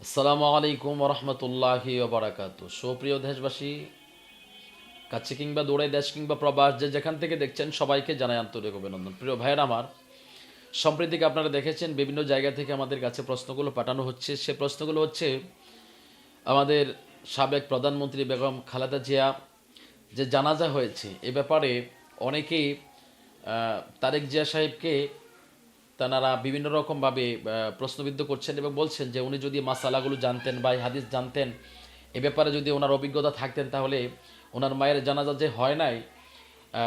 আসসালামু আলাইকুম রহমতুল্লাহি ওবারাকাতু। সুপ্রিয় দেশবাসী, কাছে কিংবা দূরে, দেশ কিংবা প্রবাস, যে যেখান থেকে দেখছেন সবাইকে জানাই আন্তরিক অভিনন্দন। প্রিয় ভাইয়ের আমার, সম্প্রতিকে আপনারা দেখেছেন বিভিন্ন জায়গা থেকে আমাদের কাছে প্রশ্নগুলো পাঠানো হচ্ছে। সে প্রশ্নগুলো হচ্ছে আমাদের সাবেক প্রধানমন্ত্রী বেগম খালেদা জিয়া যে জানাজা হয়েছে এ ব্যাপারে অনেকেই তারেক জিয়া সাহেবকে তারা বিভিন্ন রকমভাবে প্রশ্নবিদ্ধ করছেন এবং বলছেন যে উনি যদি মাসালাগুলো জানতেন বা হাদিস জানতেন, এ ব্যাপারে যদি ওনার অভিজ্ঞতা থাকতেন, তাহলে ওনার মায়ের জানাজা যে হয় নাই,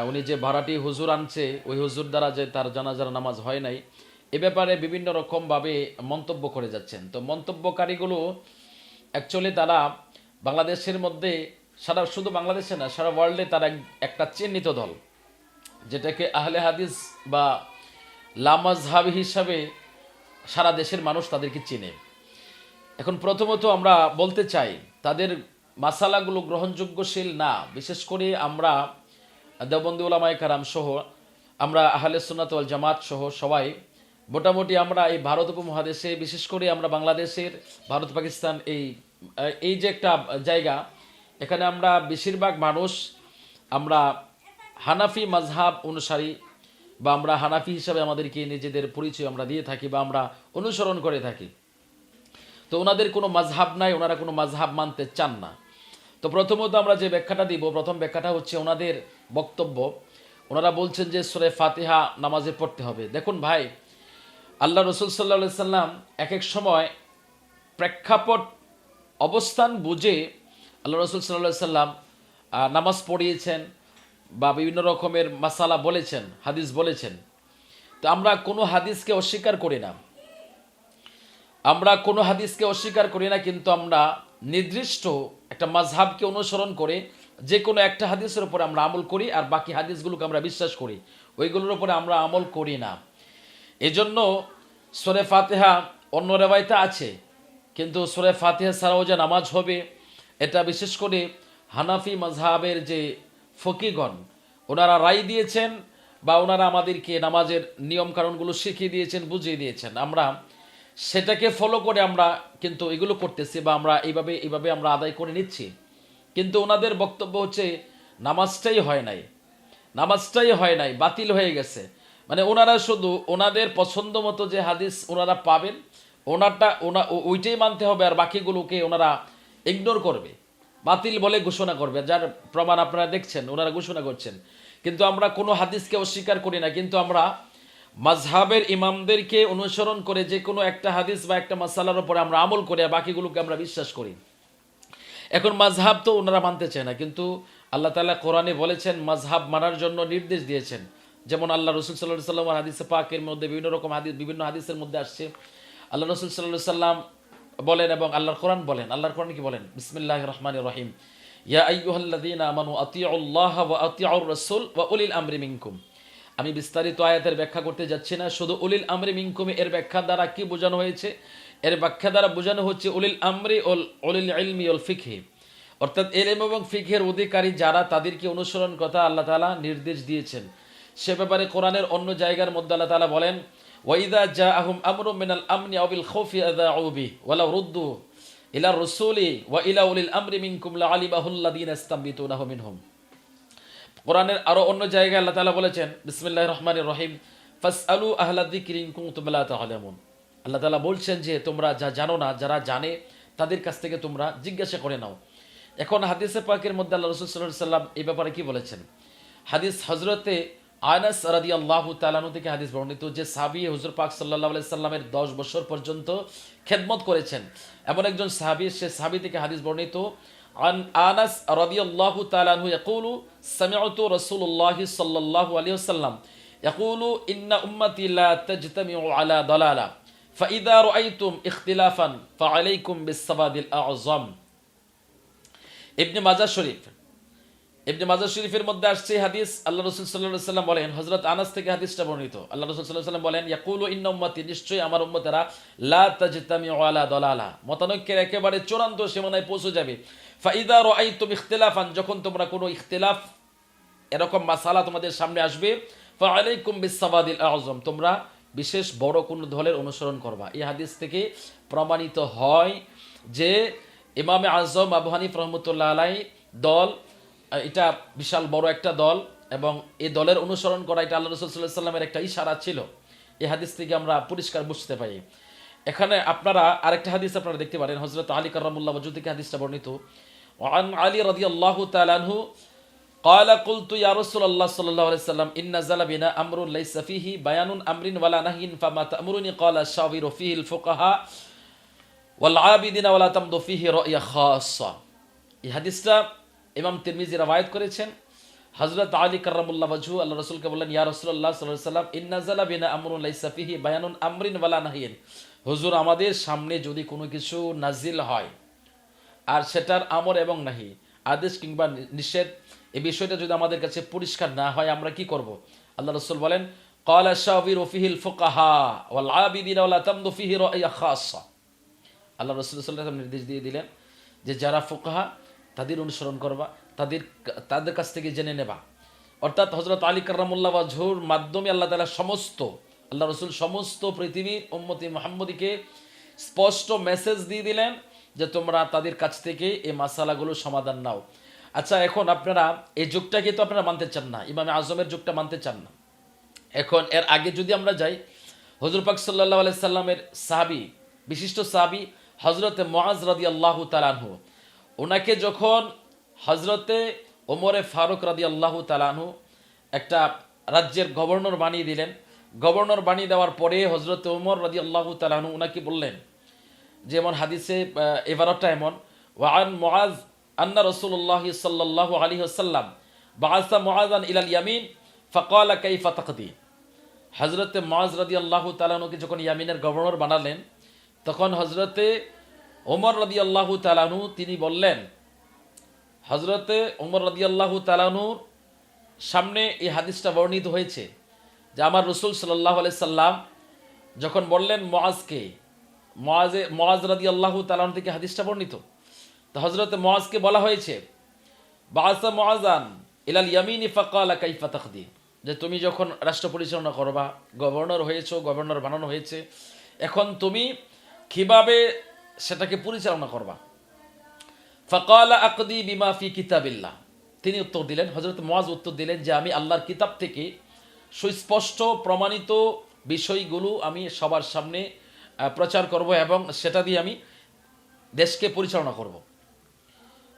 উনি যে ভাড়াটি হুজুর আনছে ওই হুজুর দ্বারা যে তার জানাজার নামাজ হয় নাই, এ ব্যাপারে বিভিন্ন রকমভাবে মন্তব্য করে যাচ্ছেন। তো মন্তব্যকারীগুলো অ্যাকচুয়ালি তারা বাংলাদেশের মধ্যে, শুধু বাংলাদেশে না, সারা ওয়ার্ল্ডে তারা একটা চিহ্নিত দল, যেটাকে আহলে হাদিস বা লামাজহাবি হিসাবে সারা দেশের মানুষ তাদেরকে চেনে। এখন প্রথমত আমরা বলতে চাই তাদের মাসালাগুলো গ্রহণযোগ্যশীল না। বিশেষ করে আমরা দেওবন্দি উলামায়ে কারাম সহ, আমরা আহলে সুন্নাত ওয়াল জামাত সহ সবাই মোটামুটি আমরা এই ভারত উপমহাদেশে, বিশেষ করে আমরা বাংলাদেশের, ভারত পাকিস্তান এই যে একটা জায়গা, এখানে আমরা বেশিরভাগ মানুষ আমরা হানাফি মাযহাব অনুসারী, বা আমরা হানাফি হিসাবে আমাদেরকে নিজেদের পরিচয় আমরা দিয়ে থাকি বা আমরা অনুসরণ করে থাকি। তো ওনাদের কোনো মাযহাব নাই, ওনারা কোনো মাযহাব মানতে চান না। তো প্রথমত আমরা যে ব্যাখ্যাটা দিব, প্রথম ব্যাখ্যাটা হচ্ছে ওনাদের বক্তব্য। ওনারা বলছেন যে সূরা ফাতিহা নামাজে পড়তে হবে। দেখুন ভাই, আল্লাহ রসুল সাল্লাল্লাহু আলাইহি সাল্লাম এক এক সময় প্রেক্ষাপট অবস্থান বুঝে আল্লাহ রসুল সাল্লাল্লাহু আলাইহি সাল্লাম নামাজ পড়িয়েছেন বা বিভিন্ন রকমের মাসালা বলেছেন, হাদিস বলেছেন। তো আমরা কোনো হাদিসকে অস্বীকার করি না, কিন্তু আমরা নির্দিষ্ট একটা মাযহাবকে অনুসরণ করে যে কোনো একটা হাদিসের উপরে আমরা আমল করি, আর বাকি হাদিসগুলোকে আমরা বিশ্বাস করি, ওইগুলোর উপরে আমরা আমল করি না। এজন্য সূরা ফাতিহা অন্য রেওয়ায়েতে আছে, কিন্তু সূরা ফাতিহা ছাড়াও যে নামাজ হবে, এটা বিশেষ করে হানাফি মাযহাবের যে ফকিগণ ওনারা রায় দিয়েছেন বা ওনারা আমাদেরকে নামাজের নিয়ম কানুনগুলো শিখিয়ে দিয়েছেন, বুঝিয়ে দিয়েছেন। আমরা সেটাকে ফলো করে আমরা কিন্তু এগুলো করতেছি বা আমরা এইভাবে আমরা আদায় করে নিচ্ছি। কিন্তু ওনাদের বক্তব্য হচ্ছে নামাজটাই হয় নাই, বাতিল হয়ে গেছে। মানে ওনারা শুধু ওনাদের পছন্দ মতো যে হাদিস ওনারা পাবেন, ওইটাই মানতে হবে, আর বাকিগুলোকে ওনারা ইগনোর করবে, বাতিল বলে ঘোষণা করবে। যার প্রমাণ আপনারা দেখছেন, ওনারা ঘোষণা করছেন। কিন্তু আমরা কোনো হাদিসকে অস্বীকার করি না, কিন্তু আমরা মাযহাবের ইমামদেরকে অনুসরণ করে যে কোনো একটা হাদিস বা একটা মাসালার উপরে আমরা আমল করি, আর বাকিগুলোকে আমরা বিশ্বাস করি। এখন মাযহাব তো ওনারা মানতে চায় না, কিন্তু আল্লাহ তাআলা কোরআনে বলেছেন মাযহাব মানার জন্য নির্দেশ দিয়েছেন। যেমন আল্লাহ রাসূল সাল্লাল্লাহু আলাইহি ওয়াসাল্লাম হাদিসে পাকের মধ্যে বিভিন্ন হাদিসের মধ্যে আসছে, আল্লাহ রাসূল সাল্লাল্লাহু আলাইহি ওয়াসাল্লাম বলেন এবং আল্লাহর কোরআন বলেন। আল্লাহর কোরআন কি বলেন? বিসমিল্লাহির রহমানির রহিম, ইয়া আইয়ুহাল্লাযীনা আমানু আতিউল্লাহ ওয়া আতিউর রাসূল ওয়া উলিল আমরি মিনকুম। আমি বিস্তারিত আয়াতের ব্যাখ্যা করতে যাচ্ছি না, শুধু উলিল আমরি মিনকুম এর ব্যাখ্যা দ্বারা কি বোঝানো হয়েছে, এর ব্যাখ্যা দ্বারা বোঝানো হচ্ছে উলিল আমরি ও উলিল ইলমি ওয়াল ফিকহি, অর্থাৎ ইলম এবং ফিকহের অধিকারী যারা, তাদেরকে অনুসরণ কথা আল্লাহ তাআলা নির্দেশ দিয়েছেন। সে ব্যাপারে কোরআনের অন্য জায়গার মধ্যে আল্লাহ তাআলা বলেন, ওয়াইদা জাআহুম আমরুম মিনাল আমনি আও বিল খাউফি আযাউ বিহি ওয়ালাউ রুদ্দু ইলা রাসূলি ওয়া ইলা উলিল আমরি মিনকুম লাআলিমাহুল্লাযীনা ইসতামবিতুনাহু মিনহুম। কোরআনের আরো অন্য জায়গায় আল্লাহ তাআলা বলেছেন, বিসমিল্লাহির রহমানির রহিম, ফাসআলু আহলা যিকরি ইন কুনতুম লা তা'লামুন। আল্লাহ তাআলা বলছেন যে তোমরা যা জানো না, যারা জানে তাদের কাছ থেকে তোমরা জিজ্ঞাসা করে নাও। এখন হাদিসে পাকের মধ্যে আল্লাহ রাসূল সাল্লাল্লাহু আলাইহি সাল্লাম এই ব্যাপারে কি বলেছেন? হাদিস হযরতে আনাস রাদিয়াল্লাহু তাআলা আনহু থেকে হাদিস বর্ণিত, যে সাহাবী হুজুর পাক সাল্লাল্লাহু আলাইহি সাল্লামের 10 বছর পর্যন্ত খেদমত করেছেন, এমন একজন সাহাবী, সে সাহাবী থেকে হাদিস বর্ণিত, আন আনাস রাদিয়াল্লাহু তাআলা আনহু ইয়াকুলু সামি'তু রাসূলুল্লাহি সাল্লাল্লাহু আলাইহি ওয়াসাল্লাম ইয়াকুলু ইন্না উম্মতি লা তাজতামিউ আলা দালালা ফাইদা রাআইতুম ইখতিলাফান ফাআলাইকুম বিস-সাবাদিল আ'যাম। ইবনে মাজাহ শরীফের মধ্যে আসছে হাদিস। আল্লাহ রাসূল সাল্লাল্লাহু আলাইহি ওয়াসাল্লাম বলেন, হযরত আনাস থেকে হাদিসটা বর্ণিত, আল্লাহ রাসূল সাল্লাল্লাহু আলাইহি ওয়াসাল্লাম বলেন, ইয়াকুলু ইন্না উম্মতি, নিশ্চয়ই আমার উম্মতেরা, লা তাজতামিউ আলা দালালা, মতানৈক্যের একেবারে চূড়ান্ত সীমানায় পৌঁছে যাবে। ফাইদা রাআইতুম ইখতিলাফান, যখন তোমরা কোনো ইখতিলাফ, এরকম মাসালা তোমাদের সামনে আসবে, ফাআলাইকুম বিস-সাবাদিল আ'যাম, তোমরা বিশেষ বড় কোনো দলের অনুসরণ করবা। এই হাদিস থেকে প্রমাণিত হয় যে ইমামে আজম আবু হানিফ রহমতুল্লাহ আলাই দল, এটা বিশাল বড় একটা দল, এবং এই দলের অনুসরণ করা এটা আল্লাহ রসুল সাল্লাল্লাহু আলাইহি সাল্লামের একটা ইশারা ছিল। এই হাদিস থেকে আমরা পরিষ্কার বুঝতে পারি। এখানে আপনারা আরেকটা হাদিস আপনারা দেখতে পারেন, হযরত আলী কাররামুল্লাহ ওয়াজহু থেকে হাদিসটা বর্ণিত। ওয়ান আলী রাদিয়াল্লাহু তাআলা আনহু قال قلت يا رسول الله صلى الله عليه وسلم إن نزل بنا أمر ليس فيه بيان أمر ولا نهي فما تأمرني قال شاور فيه الفقهاء والعابدين ولا تمض فيه رؤيا خاصة। এই হাদিসটা ইমাম তিরমিজি রওয়ায়াত করেছেন। হযরত আলী কাররামুল্লাহ ওয়াজহু আল্লাহ রাসূলকে বললেন, ইয়া রাসূলুল্লাহ সাল্লাল্লাহু আলাইহি ওয়াসাল্লাম ইন নাযালা বিনা আমরুন লাইসা ফিহি বায়ানুন আমরিন ওয়ালা নাহিয়্যান, হুজুর আমাদের সামনে যদি কোনো কিছু নাজিল হয় আর সেটার আমর এবং নাহি, আদেশ কিংবা নিষেধ, এই বিষয়টা যদি আমাদের কাছে পরিষ্কার না হয় আমরা কি করব? আল্লাহ রাসূল বলেন, ক্বালা শাওবিরু ফিহিল ফুকাহা ওয়াল আবিদিনা ওয়ালা তামদু ফিহি রা'য়া খাসা। আল্লাহ রাসূল সাল্লাল্লাহু আলাইহি ওয়াসাল্লাম নির্দেশ দিয়ে দিলেন যে যারা ফুকাহা তাদের অনুসরণ করবা, তাদের কাছ থেকে জেনে নেবা। অর্থাৎ হযরত আলী কাররামুল্লাহ ওয়াজহুর মাধ্যমে আল্লাহ তাআলা আল্লাহ রাসূল সমস্ত পৃথিবীর উম্মতি মুহাম্মদীকে স্পষ্ট মেসেজ দিয়ে দিলেন যে তোমরা তাদের কাছ থেকে এই মাসালাগুলো সমাধান নাও। আচ্ছা, এখন আপনারা এই যুগটাকে তো আপনারা মানতে চান না, ইমামে আজমের যুগটা মানতে চান না। এখন এর আগে যদি আমরা যাই, হুজুর পাক সাল্লাল্লাহু আলাইহি সাল্লামের সাহাবী, বিশিষ্ট সাহাবী হযরতে মুআজ রাদিয়াল্লাহু তাআলা আনহু, ওনাকে যখন হযরতে ওমরে ফারুক রাদিয়াল্লাহু তাআলা আনহু একটা রাজ্যের গভর্নর বানিয়ে দিলেন, গভর্নর বানিয়ে দেওয়ার পরে হযরতে ওমর রাদিয়াল্লাহু তাআলা আনহু ওনাকে বললেন, যেমন হাদিসে এবারটা এমন, ওয়ান মুআজ আন্না রাসূলুল্লাহ সাল্লাল্লাহু আলাইহি ওয়াসাল্লাম বাআসা মুআযান ইলাল ইয়ামিন ফাকালা কাইফা তাকদি। হযরতে মুআজ রাদিয়াল্লাহু তাআলা আনহুকে যখন ইয়ামিনের গভর্নর বানালেন, তখন হযরতে ওমর রাদিয়াল্লাহু তাআলা আনহু তিনি বললেন, হযরতে ওমর রাদিয়াল্লাহু তাআলা আনহুর সামনে এই হাদিসটা বর্ণিত হয়েছে যে আমার রাসূল সাল্লাল্লাহু আলাইহি সাল্লাম যখন বললেন মুআজকে, মুআজ রাদিয়াল্লাহু তাআলা আনহু থেকে হাদিসটা বর্ণিত, তো হযরতে মুআজকে বলা হয়েছে বাআসা মুআযান ইলাল ইয়ামিনি ফাকালা কাইফা তাকদি, যে তুমি যখন রাষ্ট্র পরিচালনা করবা, গভর্নর হয়েছো, গভর্নর বানানো হয়েছে, এখন তুমি কিভাবে সেটাকে পরিচালনা করবা। ফাকালা আকদি বিমা ফি কিতাবিল্লাহ, তিনি উত্তর দিলেন, হযরত মুআজ উত্তর দিলেন যে আমি আল্লাহর কিতাব থেকে সুস্পষ্ট প্রমাণিত বিষয়গুলো আমি সবার সামনে প্রচার করব এবং সেটা দিয়ে আমি দেশকে পরিচালনা করব।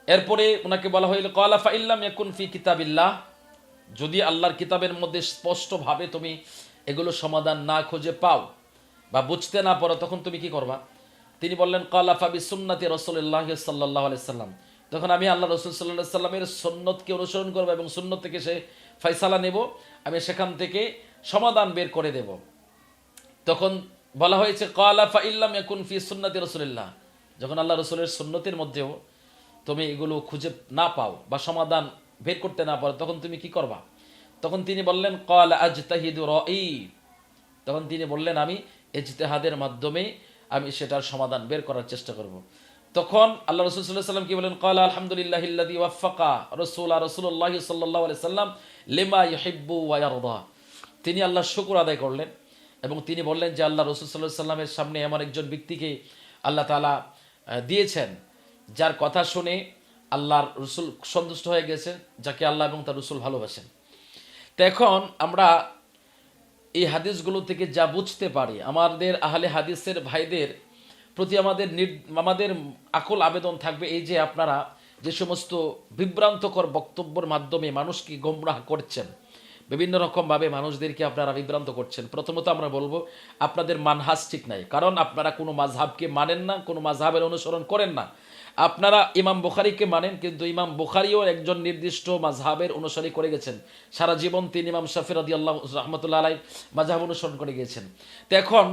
এরপরে ওনাকে বলা হইল, ক্বালা ফা ইল্লাম ইয়াকুন ফি কিতাবিল্লাহ, যদি আল্লাহর কিতাবের মধ্যে স্পষ্টভাবে তুমি এগুলো সমাধান না খুঁজে পাও বা বুঝতে না পারো, তখন তুমি কি করবা? তিনি বললেন, ক্বালা ফা বিসুন্নতি রাসূলিল্লাহ সাল্লাল্লাহু আলাইহি সাল্লাম, তখন আমি আল্লাহ রাসূল সাল্লাল্লাহু আলাইহি সাল্লামের সুন্নতকে অনুসরণ করব এবং সুন্নত থেকে সে ফয়সালা নেব, আমি সেখান থেকে সমাধান বের করে দেব। তখন বলা হয়েছে ক্বালা ফা ইল্লাম ইয়াকুন ফি সুন্নতি রাসূলিল্লাহ, যখন আল্লাহ রাসূলের সুন্নতের মধ্যেও তুমি এগুলো খুঁজে না পাও বা সমাধান বের করতে না পারো, তখন তুমি কি করবা? তখন তিনি বললেন, ক্বালা আজতাহিদু রাই, তখন তিনি বললেন আমি ইজতিহাদের মাধ্যমে আমি সেটার সমাধান বের করার চেষ্টা করব। তখন আল্লাহ রাসূল সাল্লাল্লাহু আলাইহি সাল্লাম কি বলেন, ক্বালা আলহামদুলিল্লাহিল্লাযী ওয়াফাকা রাসূলুল্লাহ সাল্লাল্লাহু আলাইহি সাল্লাম লিমা ইউহিব্বু ওয়া ইয়ারদা, তিনি আল্লাহর শুকর আদায় করলেন এবং তিনি বললেন যে আল্লাহ রাসূল সাল্লাল্লাহু আলাইহি সাল্লামের সামনে এমন একজন ব্যক্তিকে আল্লাহ তাআলা দিয়েছেন যার কথা শুনে আল্লাহর রাসূল সন্তুষ্ট হয়ে গেছেন, যাকে আল্লাহ এবং তার রাসূল ভালোবাসেন। তো এখন আমরা এই হাদিসগুলো থেকে যা বুঝতে পারি, আমাদের আহলে হাদিসের ভাইদের প্রতি আমাদের আকুল আবেদন থাকবে এই যে আপনারা যে সমস্ত বিভ্রান্তকর বক্তব্যের মাধ্যমে মানুষকে গোমরাহ করছেন, বিভিন্ন রকমভাবে মানুষদেরকে আপনারা বিভ্রান্ত করছেন, প্রথমত আমরা বলবো আপনাদের মানহাজ ঠিক নাই, কারণ আপনারা কোনো মাযহাবকে মানেন না, কোনো মাযহাবের অনুসরণ করেন না। আপনারা ইমাম বুখারীকে মানেন, কিন্তু ইমাম বুখারীও একজন নির্দিষ্ট মাযহাবের অনুসরণ করে গেছেন, সারা জীবন তিনি ইমাম শাফিঈ রাদিয়াল্লাহু রাহমাতুল্লাহ আলাইহি মাযহাব অনুসরণ করে গিয়েছেন। তো এখন